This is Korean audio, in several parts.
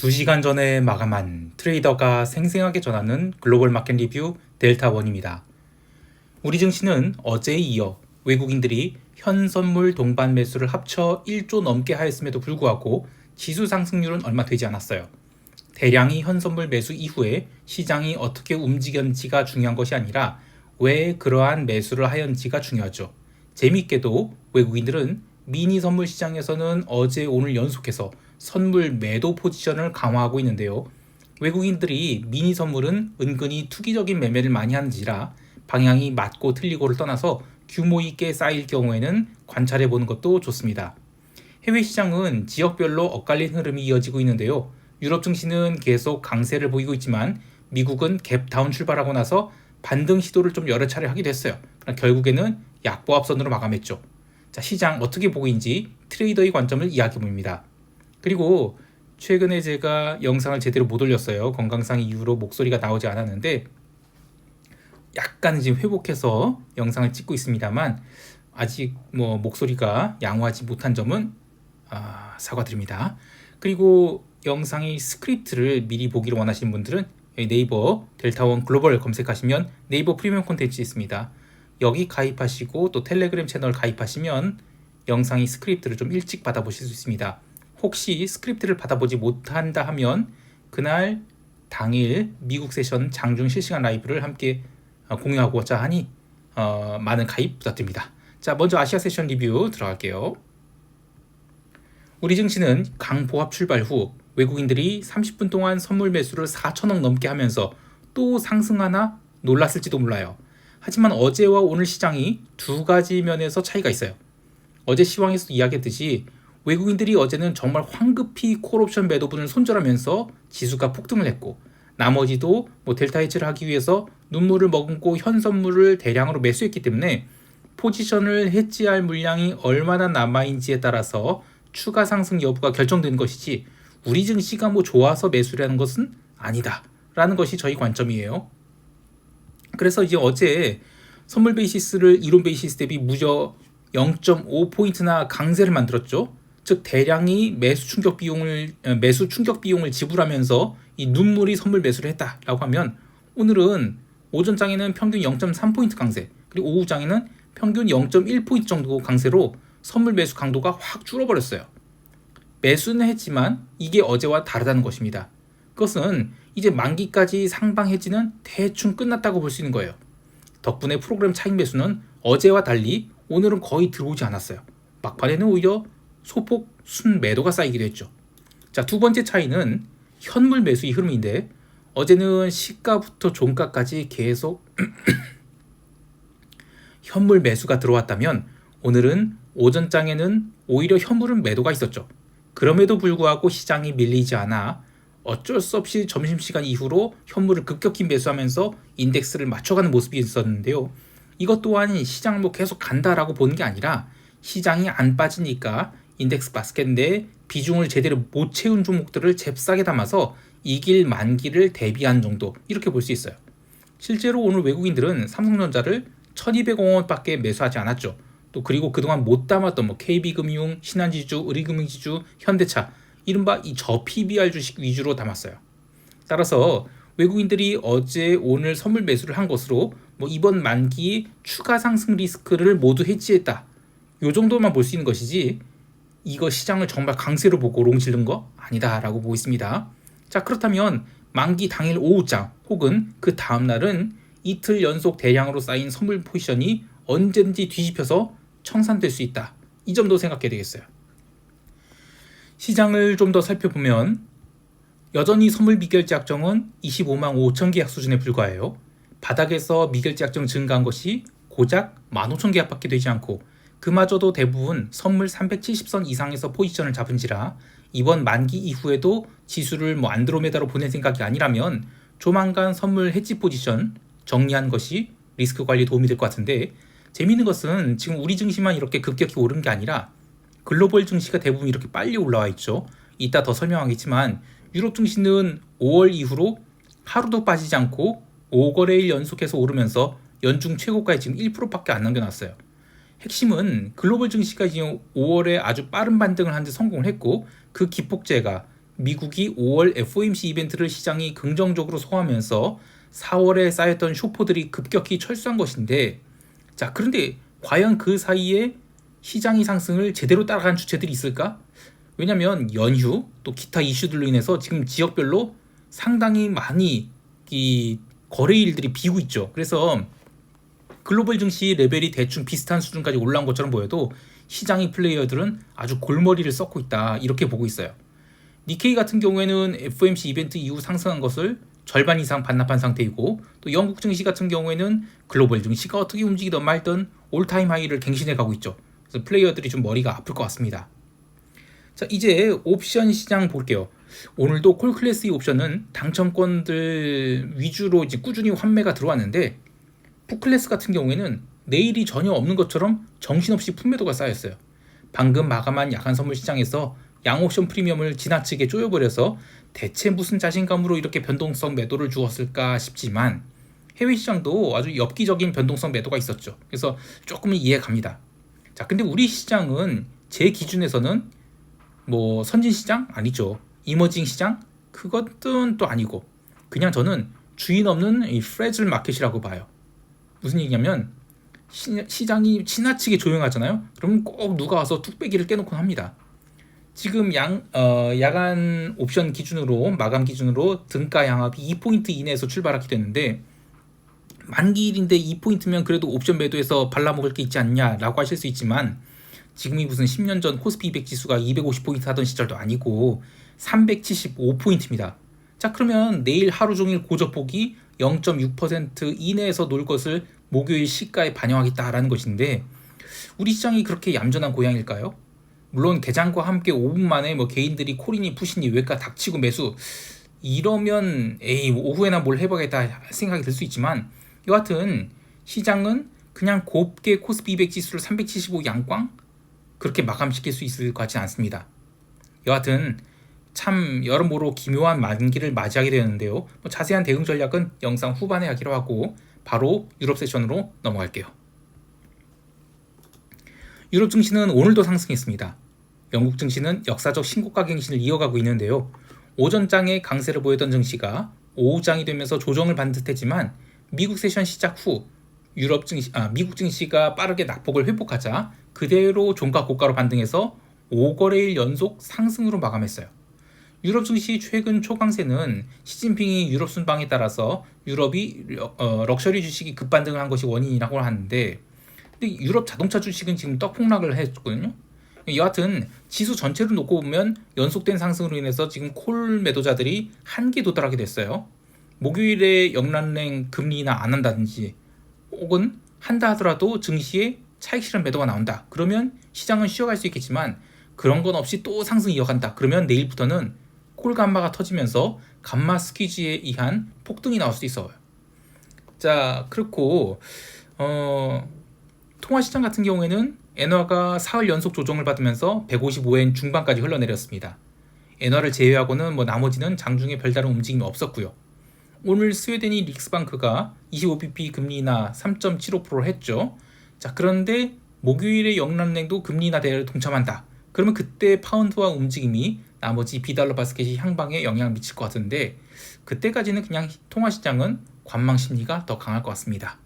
2시간 전에 마감한 트레이더가 생생하게 전하는 글로벌 마켓 리뷰 델타원입니다. 우리 증시는 어제에 이어 외국인들이 현 선물 동반 매수를 합쳐 1조 넘게 하였음에도 불구하고 지수 상승률은 얼마 되지 않았어요. 대량의 현 선물 매수 이후에 시장이 어떻게 움직였는지가 중요한 것이 아니라 왜 그러한 매수를 하였는지가 중요하죠. 재미있게도 외국인들은 미니 선물 시장에서는 어제 오늘 연속해서 선물 매도 포지션을 강화하고 있는데요. 외국인들이 미니 선물은 은근히 투기적인 매매를 많이 하는지라 방향이 맞고 틀리고를 떠나서 규모 있게 쌓일 경우에는 관찰해 보는 것도 좋습니다. 해외 시장은 지역별로 엇갈린 흐름이 이어지고 있는데요. 유럽 증시는 계속 강세를 보이고 있지만 미국은 갭 다운 출발하고 나서 반등 시도를 좀 여러 차례 하기도 했어요. 그러나 결국에는 약보합선으로 마감했죠. 자, 시장 어떻게 보고 있는지 트레이더의 관점을 이야기해 봅니다. 그리고 최근에 제가 영상을 제대로 못 올렸어요. 건강상 이유로 목소리가 나오지 않았는데 약간 지금 회복해서 영상을 찍고 있습니다만 아직 목소리가 양호하지 못한 점은 사과드립니다. 그리고 영상의 스크립트를 미리 보기를 원하시는 분들은 네이버 델타원 글로벌 검색하시면 네이버 프리미엄 콘텐츠 있습니다. 여기 가입하시고 또 텔레그램 채널 가입하시면 영상의 스크립트를 좀 일찍 받아보실 수 있습니다. 혹시 스크립트를 받아보지 못한다 하면 그날 당일 미국 세션 장중 실시간 라이브를 함께 공유하고자 하니 많은 가입 부탁드립니다. 자, 먼저 아시아 세션 리뷰 들어갈게요. 우리 증시는 강보합 출발 후 외국인들이 30분 동안 선물 매수를 4천억 넘게 하면서 또 상승하나 놀랐을지도 몰라요. 하지만 어제와 오늘 시장이 두 가지 면에서 차이가 있어요. 어제 시황에서 이야기했듯이 외국인들이 어제는 정말 황급히 콜옵션 매도분을 손절하면서 지수가 폭등을 했고 나머지도 델타 해치를 하기 위해서 눈물을 머금고 현 선물을 대량으로 매수했기 때문에 포지션을 해지할 물량이 얼마나 남아있는지에 따라서 추가 상승 여부가 결정되는 것이지 우리 증시가 좋아서 매수를 하는 것은 아니다 라는 것이 저희 관점이에요. 그래서 이제 어제 선물 베이시스를 이론 베이시스 대비 무려 0.5포인트나 강세를 만들었죠. 즉 대량의 매수 충격 비용을 지불하면서 이 눈물이 선물 매수를 했다라고 하면 오늘은 오전장에는 평균 0.3포인트 강세 그리고 오후장에는 평균 0.1포인트 정도 강세로 선물 매수 강도가 확 줄어버렸어요. 매수는 했지만 이게 어제와 다르다는 것입니다. 그것은 이제 만기까지 상방 해지는 대충 끝났다고 볼 수 있는 거예요. 덕분에 프로그램 차익 매수는 어제와 달리 오늘은 거의 들어오지 않았어요. 막판에는 오히려 소폭 순매도가 쌓이기도 했죠. 자, 두 번째 차이는 현물 매수의 흐름인데 어제는 시가부터 종가까지 계속 현물 매수가 들어왔다면 오늘은 오전장에는 오히려 현물은 매도가 있었죠. 그럼에도 불구하고 시장이 밀리지 않아 어쩔 수 없이 점심시간 이후로 현물을 급격히 매수하면서 인덱스를 맞춰가는 모습이 있었는데요. 이것 또한 시장을 계속 간다라고 보는 게 아니라 시장이 안 빠지니까 인덱스 바스켓 내에 비중을 제대로 못 채운 종목들을 잽싸게 담아서 이길 만기를 대비한 정도 이렇게 볼 수 있어요. 실제로 오늘 외국인들은 삼성전자를 1200억 원밖에 매수하지 않았죠. 또 그리고 그동안 못 담았던 KB금융, 신한지주, 의리금융지주, 현대차 이른바 이 저PBR 주식 위주로 담았어요. 따라서 외국인들이 어제 오늘 선물 매수를 한 것으로 이번 만기 추가 상승 리스크를 모두 해지했다. 요 정도만 볼 수 있는 것이지 이거 시장을 정말 강세로 보고 롱 지른 거 아니다라고 보고 있습니다. 자, 그렇다면 만기 당일 오후장 혹은 그 다음날은 이틀 연속 대량으로 쌓인 선물 포지션이 언제든지 뒤집혀서 청산될 수 있다. 이 점도 생각해야 되겠어요. 시장을 좀 더 살펴보면 여전히 선물 미결제 약정은 25만 5천 계약 수준에 불과해요. 바닥에서 미결제 약정 증가한 것이 고작 15,000 계약밖에 되지 않고 그마저도 대부분 선물 370선 이상에서 포지션을 잡은지라 이번 만기 이후에도 지수를 안드로메다로 보낼 생각이 아니라면 조만간 선물 해지 포지션 정리한 것이 리스크 관리에 도움이 될 것 같은데 재미있는 것은 지금 우리 증시만 이렇게 급격히 오른 게 아니라 글로벌 증시가 대부분 이렇게 빨리 올라와 있죠. 이따 더 설명하겠지만 유럽 증시는 5월 이후로 하루도 빠지지 않고 5거래일 연속해서 오르면서 연중 최고가에 지금 1%밖에 안 남겨놨어요. 핵심은 글로벌 증시가 지금 5월에 아주 빠른 반등을 하는 데 성공을 했고 그 기폭제가 미국이 5월 FOMC 이벤트를 시장이 긍정적으로 소화하면서 4월에 쌓였던 쇼포들이 급격히 철수한 것인데, 자, 그런데 과연 그 사이에 시장이 상승을 제대로 따라간 주체들이 있을까? 왜냐면 연휴 또 기타 이슈들로 인해서 지금 지역별로 상당히 많이 이 거래일들이 비고 있죠. 그래서 글로벌 증시 레벨이 대충 비슷한 수준까지 올라온 것처럼 보여도 시장의 플레이어들은 아주 골머리를 썩고 있다, 이렇게 보고 있어요. 니케이 같은 경우에는 FOMC 이벤트 이후 상승한 것을 절반 이상 반납한 상태이고, 또 영국 증시 같은 경우에는 글로벌 증시가 어떻게 움직이든 말든 올타임 하이를 갱신해 가고 있죠. 그래서 플레이어들이 좀 머리가 아플 것 같습니다. 자, 이제 옵션 시장 볼게요. 오늘도 콜클래스의 옵션은 당첨권들 위주로 이제 꾸준히 환매가 들어왔는데, 풋클래스 같은 경우에는 내일이 전혀 없는 것처럼 정신없이 품매도가 쌓였어요. 방금 마감한 야간 선물 시장에서 양옵션 프리미엄을 지나치게 쪼여버려서 대체 무슨 자신감으로 이렇게 변동성 매도를 주었을까 싶지만, 해외 시장도 아주 엽기적인 변동성 매도가 있었죠. 그래서 조금은 이해가 갑니다. 자, 근데 우리 시장은 제 기준에서는 뭐 선진 시장 아니죠. 이머징 시장 그것은 또 아니고, 그냥 저는 주인 없는 이 프레즐 마켓이라고 봐요. 무슨 얘기냐면 시장이 지나치게 조용하잖아요. 그러면 꼭 누가 와서 뚝배기를 깨놓곤 합니다. 지금 야간 옵션 기준으로 마감 기준으로 등가 양압이 2포인트 이내에서 출발하게 됐는데, 만기일인데 2포인트면 그래도 옵션 매도해서 발라먹을 게 있지 않냐라고 하실 수 있지만, 지금이 무슨 10년 전 코스피 200 지수가 250포인트 하던 시절도 아니고 375포인트입니다. 자, 그러면 내일 하루 종일 고저폭이 0.6% 이내에서 놀 것을 목요일 시가에 반영하겠다라는 것인데, 우리 시장이 그렇게 얌전한 고양일까요? 물론 개장과 함께 5분 만에 뭐 개인들이 콜이니 푸시니 외가 닥치고 매수, 이러면 에이 오후에나 뭘 해보겠다 생각이 들 수 있지만, 여하튼 시장은 그냥 곱게 코스피 200 지수를 375 양광 그렇게 마감시킬 수 있을 것 같지 않습니다. 여하튼 참 여러모로 기묘한 만기를 맞이하게 되는데요. 뭐 자세한 대응 전략은 영상 후반에 하기로 하고 바로 유럽 세션으로 넘어갈게요. 유럽 증시는 오늘도 상승했습니다. 영국 증시는 역사적 신고가 갱신을 이어가고 있는데요. 오전장에 강세를 보였던 증시가 오후장이 되면서 조정을 받은 듯했지만, 미국 세션 시작 후 미국 증시가 빠르게 낙폭을 회복하자 그대로 종가 고가로 반등해서 5거래일 연속 상승으로 마감했어요. 유럽 증시 최근 초강세는 시진핑이 유럽 순방에 따라서 유럽이 럭셔리 주식이 급반등을 한 것이 원인이라고 하는데, 근데 유럽 자동차 주식은 지금 떡폭락을 했거든요. 여하튼 지수 전체를 놓고 보면 연속된 상승으로 인해서 지금 콜 매도자들이 한계 도달하게 됐어요. 목요일에 영란은행 금리 인하 안 한다든지, 혹은 한다 하더라도 증시에 차익 실현 매도가 나온다, 그러면 시장은 쉬어갈 수 있겠지만, 그런 건 없이 또 상승 이어간다, 그러면 내일부터는 콜 감마가 터지면서 감마 스퀴즈에 의한 폭등이 나올 수 있어요. 자, 그렇고 통화시장 같은 경우에는 엔화가 사흘 연속 조정을 받으면서 155엔 중반까지 흘러내렸습니다. 엔화를 제외하고는 뭐 나머지는 장중에 별다른 움직임이 없었고요. 오늘 스웨덴이 릭스방크가 25bp 금리 인하 3.75%를 했죠. 자, 그런데 목요일에 영란은행도 금리 인하 대회를 동참한다. 그러면 그때 파운드와 움직임이 나머지 비달러 바스켓이 향방에 영향을 미칠 것 같은데, 그때까지는 그냥 통화시장은 관망 심리가 더 강할 것 같습니다.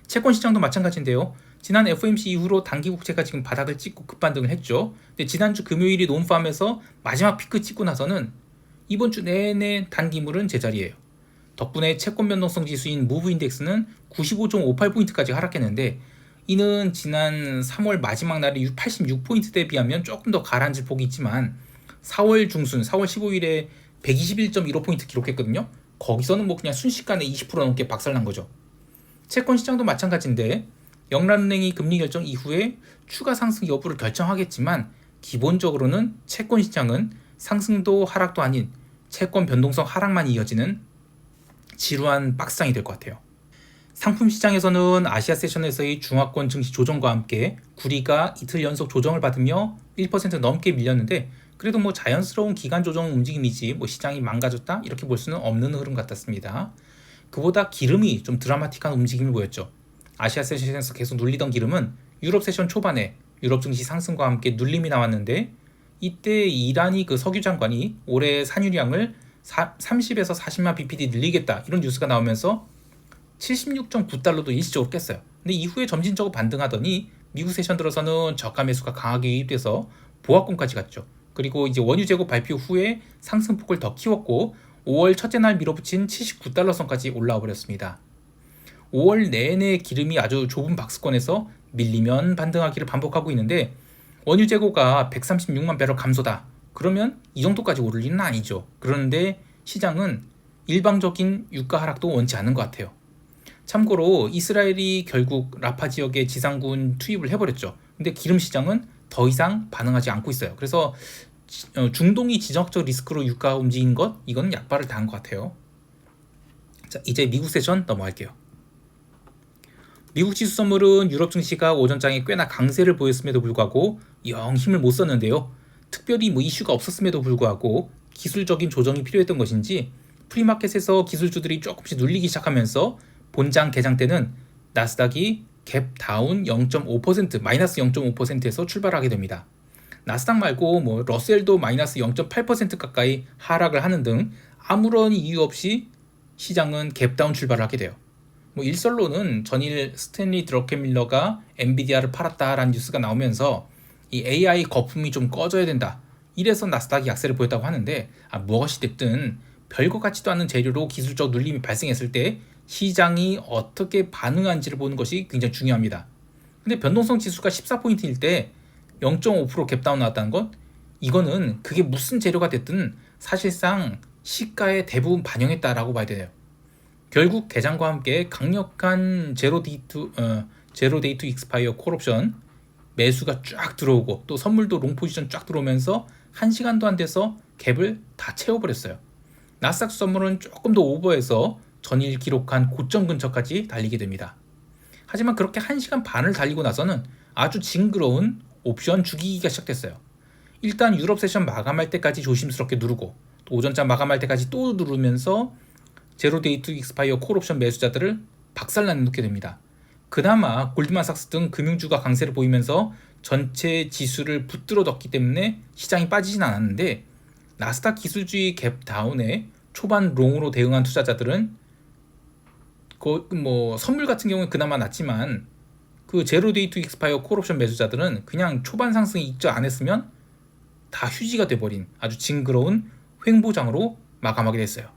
채권 시장도 마찬가지인데요. 지난 FOMC 이후로 단기 국채가 지금 바닥을 찍고 급반등을 했죠. 근데 지난주 금요일이 논팜에서 마지막 피크 찍고 나서는 이번 주 내내 단기물은 제자리예요. 덕분에 채권 변동성 지수인 무브 인덱스는 95.58포인트까지 하락했는데, 이는 지난 3월 마지막 날의 86포인트대에 비하면 조금 더 가라앉을 폭이 있지만, 4월 중순 4월 15일에 121.15포인트 기록했거든요. 거기서는 뭐 그냥 순식간에 20% 넘게 박살난 거죠. 채권 시장도 마찬가지인데, 영란은행이 금리 결정 이후에 추가 상승 여부를 결정하겠지만, 기본적으로는 채권 시장은 상승도 하락도 아닌 채권 변동성 하락만 이어지는 지루한 박스장이 될 것 같아요. 상품 시장에서는 아시아 세션에서의 중화권 증시 조정과 함께 구리가 이틀 연속 조정을 받으며 1% 넘게 밀렸는데, 그래도 뭐 자연스러운 기간 조정 움직임이지 뭐 시장이 망가졌다 이렇게 볼 수는 없는 흐름 같았습니다. 그보다 기름이 좀 드라마틱한 움직임을 보였죠. 아시아 세션에서 계속 눌리던 기름은 유럽 세션 초반에 유럽 증시 상승과 함께 눌림이 나왔는데, 이때 이란이 그 석유 장관이 올해 산유량을 30에서 40만 bpd 늘리겠다 이런 뉴스가 나오면서 76.9달러도 일시적으로 깼어요. 근데 이후에 점진적으로 반등하더니 미국 세션 들어서는 저가 매수가 강하게 유입돼서 보합권까지 갔죠. 그리고 이제 원유 재고 발표 후에 상승폭을 더 키웠고 5월 첫째 날 밀어붙인 79달러 선까지 올라와 버렸습니다. 5월 내내 기름이 아주 좁은 박스권에서 밀리면 반등하기를 반복하고 있는데 원유 재고가 136만 배럴 감소다. 그러면 이 정도까지 오를 리는 아니죠. 그런데 시장은 일방적인 유가 하락도 원치 않은 것 같아요. 참고로 이스라엘이 결국 라파 지역에 지상군 투입을 해버렸죠. 근데 기름 시장은 더 이상 반응하지 않고 있어요. 그래서 중동이 지정학적 리스크로 유가 움직인 것, 이건 약발을 당한 것 같아요. 자, 이제 미국 세션 넘어갈게요. 미국 지수 선물은 유럽 증시가 오전장에 꽤나 강세를 보였음에도 불구하고 영 힘을 못 썼는데요. 특별히 이슈가 없었음에도 불구하고 기술적인 조정이 필요했던 것인지 프리마켓에서 기술주들이 조금씩 눌리기 시작하면서 본장 개장 때는 나스닥이 갭 다운 0.5% 마이너스 0.5%에서 출발하게 됩니다. 나스닥 말고 러셀도 마이너스 0.8% 가까이 하락을 하는 등 아무런 이유 없이 시장은 갭 다운 출발을 하게 돼요. 일설로는 전일 스탠리 드러켄밀러가 엔비디아를 팔았다라는 뉴스가 나오면서 이 AI 거품이 좀 꺼져야 된다. 이래서 나스닥이 약세를 보였다고 하는데 무엇이 됐든 별것 같지도 않은 재료로 기술적 눌림이 발생했을 때 시장이 어떻게 반응한지를 보는 것이 굉장히 중요합니다. 근데 변동성 지수가 14포인트일 때 0.5% 갭다운 나왔다는 것, 이거는 그게 무슨 재료가 됐든 사실상 시가에 대부분 반영했다라고 봐야 돼요. 결국 개장과 함께 강력한 제로 데이트 익스파이어 콜옵션 매수가 쫙 들어오고 또 선물도 롱 포지션 쫙 들어오면서 1시간도 안 돼서 갭을 다 채워버렸어요. 나스닥 선물은 조금 더 오버해서 전일 기록한 고점 근처까지 달리게 됩니다. 하지만 그렇게 1시간 반을 달리고 나서는 아주 징그러운 옵션 죽이기가 시작됐어요. 일단 유럽 세션 마감할 때까지 조심스럽게 누르고 또 오전장 마감할 때까지 또 누르면서 제로 데이트 익스파이어 콜옵션 매수자들을 박살내 놓게 됩니다. 그나마 골드만삭스 등 금융주가 강세를 보이면서 전체 지수를 붙들어 뒀기 때문에 시장이 빠지진 않았는데 나스닥 기술주의 갭 다운에 초반 롱으로 대응한 투자자들은 선물 같은 경우는 그나마 낫지만 그 제로 데이트 익스파이어 콜옵션 매수자들은 그냥 초반 상승이 입절 안 했으면 다 휴지가 돼버린 아주 징그러운 횡보장으로 마감하게 됐어요.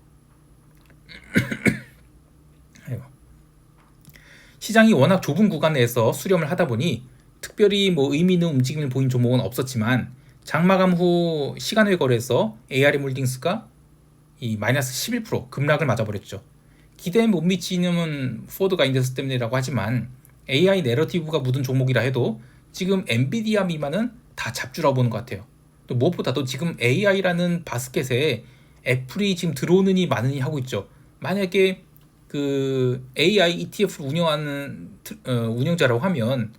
시장이 워낙 좁은 구간 내에서 수렴을 하다 보니 특별히 의미 있는 움직임을 보인 종목은 없었지만 장마감 후 시간외 거래에서 ARM홀딩스가 이 마이너스 11% 급락을 맞아버렸죠. 기대에 못 미치는 포드 가이던스 때문이라고 하지만 AI 내러티브가 묻은 종목이라 해도 지금 엔비디아 미만은 다 잡주라고 보는 것 같아요. 또 무엇보다도 지금 AI라는 바스켓에 애플이 지금 들어오느니 마느니 하고 있죠. 만약에 그 AI ETF를 운영하는 운영자라고 하면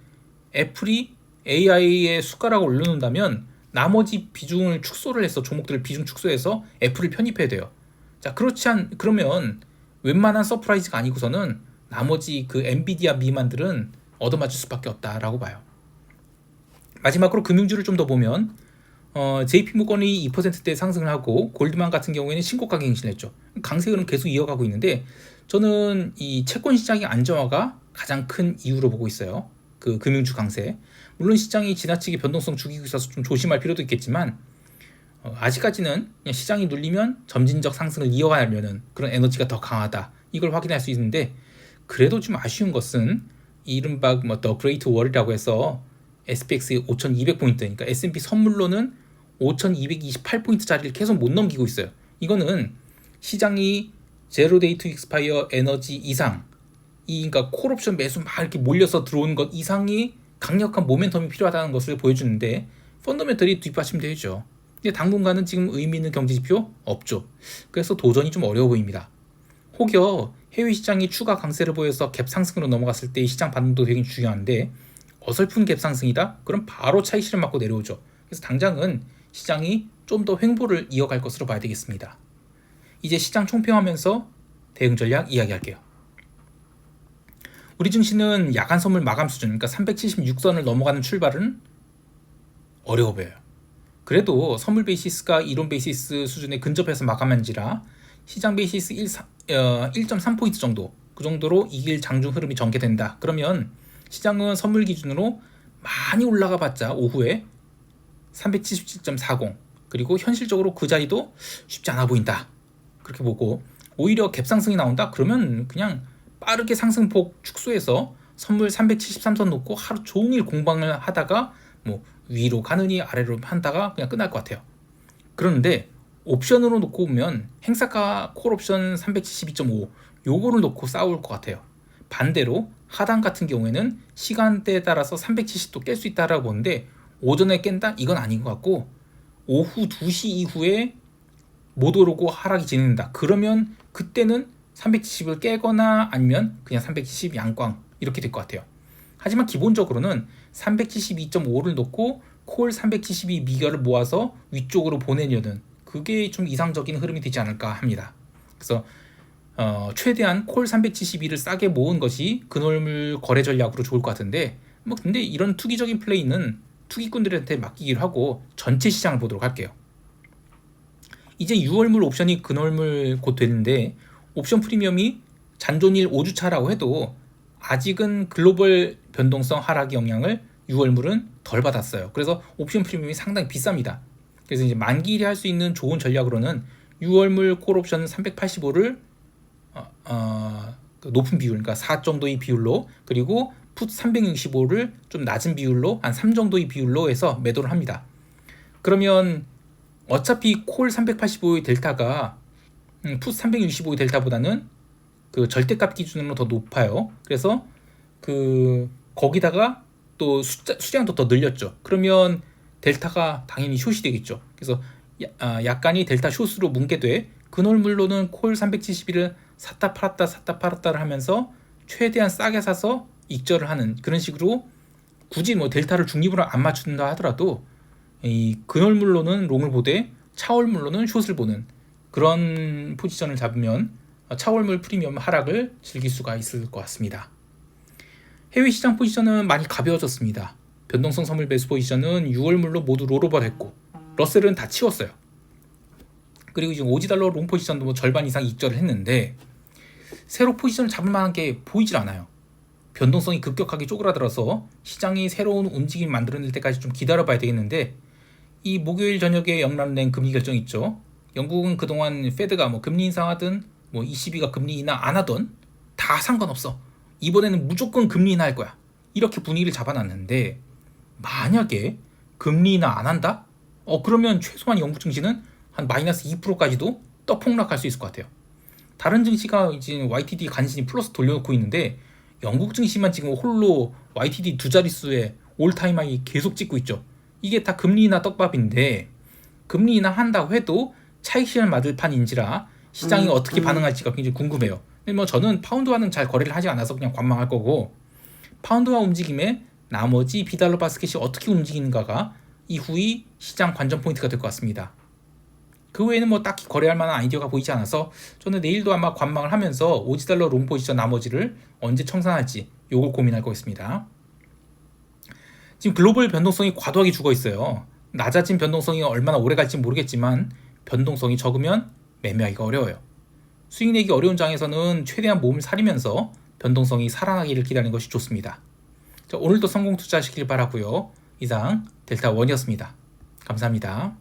애플이 AI에 숟가락을 올려놓는다면 나머지 비중을 축소를 해서 종목들을 비중 축소해서 애플을 편입해야 돼요. 자, 그러면 웬만한 서프라이즈가 아니고서는 나머지 그 엔비디아 미만들은 얻어맞을 수밖에 없다라고 봐요. 마지막으로 금융주를 좀 더 보면 JP모건이 2%대 상승을 하고 골드만 같은 경우에는 신고가 갱신했죠. 강세 흐름 계속 이어가고 있는데 저는 이 채권 시장의 안정화가 가장 큰 이유로 보고 있어요. 그 금융주 강세. 물론 시장이 지나치게 변동성 죽이고 있어서 좀 조심할 필요도 있겠지만 아직까지는 그냥 시장이 눌리면 점진적 상승을 이어가려는 그런 에너지가 더 강하다. 이걸 확인할 수 있는데 그래도 좀 아쉬운 것은 이른바 The Great Wall이라고 해서 SPX 5200포인트, 그러니까 S&P 선물로는 5228포인트 자리를 계속 못 넘기고 있어요. 이거는 시장이 제로 데이트 익스파이어 에너지 이상, 그러니까 콜옵션 매수 막 이렇게 몰려서 들어오는 것 이상이 강력한 모멘텀이 필요하다는 것을 보여주는데 펀더멘털이 뒷받침되죠. 근데 당분간은 지금 의미 있는 경제지표 없죠. 그래서 도전이 좀 어려워 보입니다. 혹여 해외 시장이 추가 강세를 보여서 갭 상승으로 넘어갔을 때 시장 반응도 되게 중요한데 어설픈 갭 상승이다? 그럼 바로 차익 실현 맞고 내려오죠. 그래서 당장은 시장이 좀 더 횡보를 이어갈 것으로 봐야 되겠습니다. 이제 시장 총평하면서 대응 전략 이야기할게요. 우리 증시는 야간 선물 마감 수준, 그러니까 376선을 넘어가는 출발은 어려워 보여요. 그래도 선물 베이시스가 이론 베이시스 수준에 근접해서 마감한지라 시장 베이시스 1.3포인트 정도, 그 정도로 이길 장중 흐름이 전개된다. 그러면 시장은 선물 기준으로 많이 올라가 봤자 오후에 377.40, 그리고 현실적으로 그 자리도 쉽지 않아 보인다. 그렇게 보고 오히려 갭상승이 나온다? 그러면 그냥 빠르게 상승폭 축소해서 선물 373선 놓고 하루 종일 공방을 하다가 뭐 위로 가느니 아래로 한다가 그냥 끝날 것 같아요. 그런데 옵션으로 놓고 보면 행사가 콜옵션 372.5 요거를 놓고 싸울 것 같아요. 반대로 하단 같은 경우에는 시간대에 따라서 370도 깰 수 있다라고 보는데 오전에 깬다? 이건 아닌 것 같고 오후 2시 이후에 못 오르고 하락이 진행된다. 그러면 그때는 370을 깨거나 아니면 그냥 370 양광 이렇게 될 것 같아요. 하지만 기본적으로는 372.5를 놓고 콜 372 미결을 모아서 위쪽으로 보내려는 그게 좀 이상적인 흐름이 되지 않을까 합니다. 그래서 최대한 콜 372를 싸게 모은 것이 근월물 거래 전략으로 좋을 것 같은데 뭐 근데 이런 투기적인 플레이는 투기꾼들한테 맡기기로 하고 전체 시장을 보도록 할게요. 이제 6월물 옵션이 근월물 곧 되는데 옵션 프리미엄이 잔존일 5주차라고 해도 아직은 글로벌 변동성 하락의 영향을 6월물은 덜 받았어요. 그래서 옵션 프리미엄이 상당히 비쌉니다. 그래서 이제 만기일에 할 수 있는 좋은 전략으로는 6월물 콜 옵션 385를 높은 비율, 그러니까 4 정도의 비율로, 그리고 풋 365를 좀 낮은 비율로 한 3 정도의 비율로 해서 매도를 합니다. 그러면 어차피 콜 385의 델타가 풋 365의 델타보다는 그 절대값 기준으로 더 높아요. 그래서 거기다가 또 수량도 더 늘렸죠. 그러면 델타가 당연히 숏이 되겠죠. 그래서 약간이 델타 숏으로 뭉게 돼 근월물로는 콜 371을 샀다 팔았다를 하면서 최대한 싸게 사서 익절을 하는 그런 식으로 굳이 뭐 델타를 중립으로 안 맞춘다 하더라도 이 근월물로는 롱을 보되 차월물로는 숏을 보는 그런 포지션을 잡으면 차월물 프리미엄 하락을 즐길 수가 있을 것 같습니다. 해외 시장 포지션은 많이 가벼워졌습니다. 변동성 선물 매수 포지션은 6월물로 모두 롤오버 했고 러셀은 다 치웠어요. 그리고 지금 오지달러 롱 포지션도 뭐 절반 이상 익절을 했는데 새로 포지션을 잡을 만한 게 보이질 않아요. 변동성이 급격하게 쪼그라들어서 시장이 새로운 움직임 만들어낼 때까지 좀 기다려봐야 되겠는데 이 목요일 저녁에 영란된 금리 결정 있죠. 영국은 그동안 페드가 뭐 금리 인상하든 뭐 ECB가 금리 인하 안 하던 다 상관없어. 이번에는 무조건 금리 인하할 거야. 이렇게 분위기를 잡아놨는데 만약에 금리 인하 안 한다? 그러면 최소한 영국 증시는 한 마이너스 2%까지도 떡 폭락할 수 있을 것 같아요. 다른 증시가 이제 YTD 간신히 플러스 돌려놓고 있는데 영국 증시만 지금 홀로 YTD 두 자릿수에 올타임 하이 계속 찍고 있죠. 이게 다 금리 인하 떡밥인데 금리 인하 한다고 해도 차익 실현 맞을 판인지라 시장이 어떻게 반응할지가 굉장히 궁금해요. 근데 뭐 저는 파운드와는 잘 거래를 하지 않아서 그냥 관망할 거고 파운드화 움직임에 나머지 비달러 바스켓이 어떻게 움직이는가가 이후의 시장 관전 포인트가 될 것 같습니다. 그 외에는 뭐 딱히 거래할 만한 아이디어가 보이지 않아서 저는 내일도 아마 관망을 하면서 오지달러 롱 포지션 나머지를 언제 청산할지 요걸 고민할 거겠습니다. 지금 글로벌 변동성이 과도하게 죽어 있어요. 낮아진 변동성이 얼마나 오래 갈지 모르겠지만 변동성이 적으면 매매하기가 어려워요. 수익 내기 어려운 장에서는 최대한 몸을 사리면서 변동성이 살아나기를 기다리는 것이 좋습니다. 자, 오늘도 성공 투자하시길 바라고요. 이상 델타원이었습니다. 감사합니다.